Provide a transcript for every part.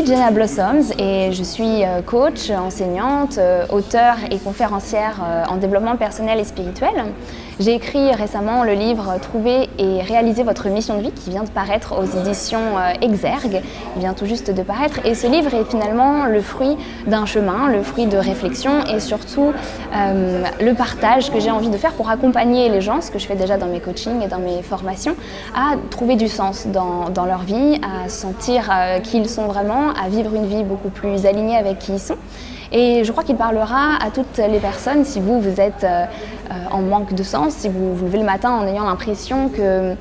Jenna Blossoms et je suis coach, enseignante, auteure et conférencière en développement personnel et spirituel. J'ai écrit récemment le livre « Trouver et réaliser votre mission de vie » qui vient de paraître aux éditions Exergue. Il vient tout juste de paraître et ce livre est finalement le fruit d'un chemin, le fruit de réflexion et surtout le partage que j'ai envie de faire pour accompagner les gens, ce que je fais déjà dans mes coachings et dans mes formations, à trouver du sens dans leur vie, à sentir qui ils sont vraiment, à vivre une vie beaucoup plus alignée avec qui ils sont. Et je crois qu'il parlera à toutes les personnes si vous êtes en manque de sens, si vous vous levez le matin en ayant l'impression que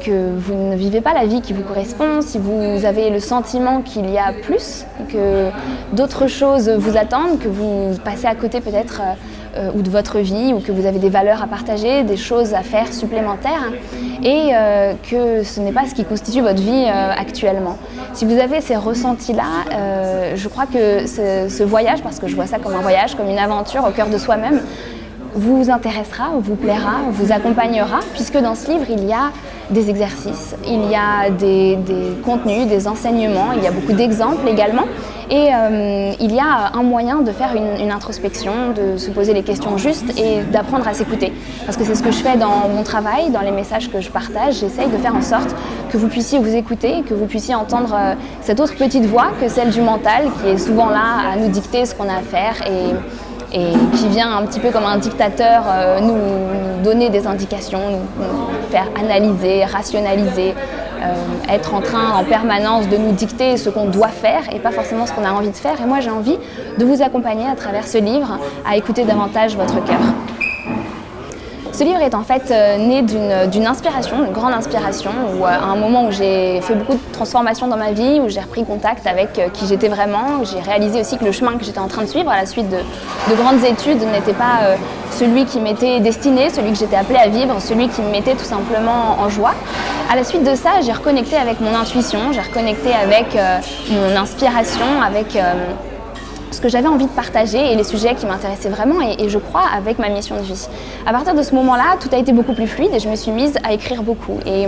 vous ne vivez pas la vie qui vous correspond, si vous avez le sentiment qu'il y a plus, que d'autres choses vous attendent, que vous passez à côté peut-être ou de votre vie, ou que vous avez des valeurs à partager, des choses à faire supplémentaires, et que ce n'est pas ce qui constitue votre vie actuellement. Si vous avez ces ressentis-là, je crois que ce voyage, parce que je vois ça comme un voyage, comme une aventure au cœur de soi-même, vous intéressera, vous plaira, vous accompagnera, puisque dans ce livre, il y a des exercices, il y a des contenus, des enseignements, il y a beaucoup d'exemples également. Et il y a un moyen de faire une introspection, de se poser les questions justes et d'apprendre à s'écouter. Parce que c'est ce que je fais dans mon travail, dans les messages que je partage. J'essaye de faire en sorte que vous puissiez vous écouter, que vous puissiez entendre cette autre petite voix que celle du mental qui est souvent là à nous dicter ce qu'on a à faire et qui vient un petit peu comme un dictateur nous donner des indications, nous faire analyser, rationaliser, être en train en permanence de nous dicter ce qu'on doit faire et pas forcément ce qu'on a envie de faire. Et moi j'ai envie de vous accompagner à travers ce livre à écouter davantage votre cœur. Ce livre est en fait né d'une inspiration, une grande inspiration, où à un moment où j'ai fait beaucoup de transformations dans ma vie, où j'ai repris contact avec qui j'étais vraiment, j'ai réalisé aussi que le chemin que j'étais en train de suivre à la suite de grandes études n'était pas celui qui m'était destiné, celui que j'étais appelée à vivre, celui qui me mettait tout simplement en joie. À la suite de ça, j'ai reconnecté avec mon intuition, j'ai reconnecté avec mon inspiration, avec ce que j'avais envie de partager et les sujets qui m'intéressaient vraiment et je crois avec ma mission de vie. À partir de ce moment-là, tout a été beaucoup plus fluide et je me suis mise à écrire beaucoup. Et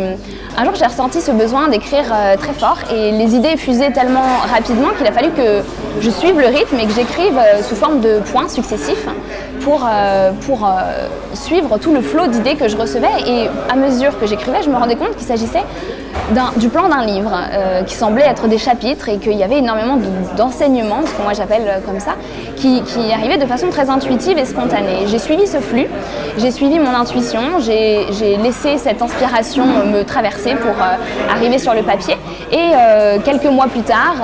un jour, j'ai ressenti ce besoin d'écrire très fort et les idées fusaient tellement rapidement qu'il a fallu que je suive le rythme et que j'écrive sous forme de points successifs pour suivre tout le flot d'idées que je recevais. Et à mesure que j'écrivais, je me rendais compte qu'il s'agissait du plan d'un livre qui semblait être des chapitres et qu'il y avait énormément d'enseignements, ce que moi j'appelle comme ça, qui arrivaient de façon très intuitive et spontanée. J'ai suivi ce flux, j'ai suivi mon intuition, j'ai laissé cette inspiration me traverser pour arriver sur le papier et quelques mois plus tard,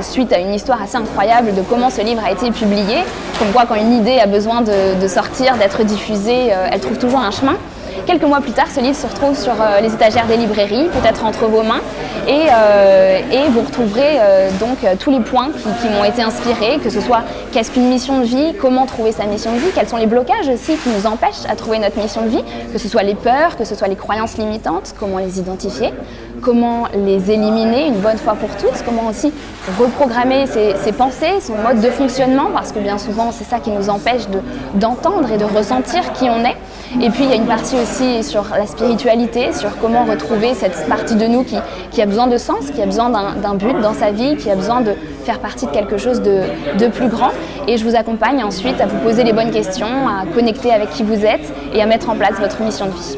suite à une histoire assez incroyable de comment ce livre a été publié, comme quoi quand une idée a besoin de sortir, d'être diffusée, elle trouve toujours un chemin. Quelques mois plus tard, ce livre se retrouve sur les étagères des librairies, peut-être entre vos mains, et vous retrouverez donc tous les points qui m'ont été inspirés, que ce soit qu'est-ce qu'une mission de vie, comment trouver sa mission de vie, quels sont les blocages aussi qui nous empêchent à trouver notre mission de vie, que ce soit les peurs, que ce soit les croyances limitantes, comment les identifier, comment les éliminer une bonne fois pour toutes, comment aussi reprogrammer ses pensées, son mode de fonctionnement, parce que bien souvent c'est ça qui nous empêche d'entendre et de ressentir qui on est. Et puis il y a une partie aussi sur la spiritualité, sur comment retrouver cette partie de nous qui a besoin de sens, qui a besoin d'un but dans sa vie, qui a besoin de faire partie de quelque chose de plus grand. Et je vous accompagne ensuite à vous poser les bonnes questions, à connecter avec qui vous êtes et à mettre en place votre mission de vie.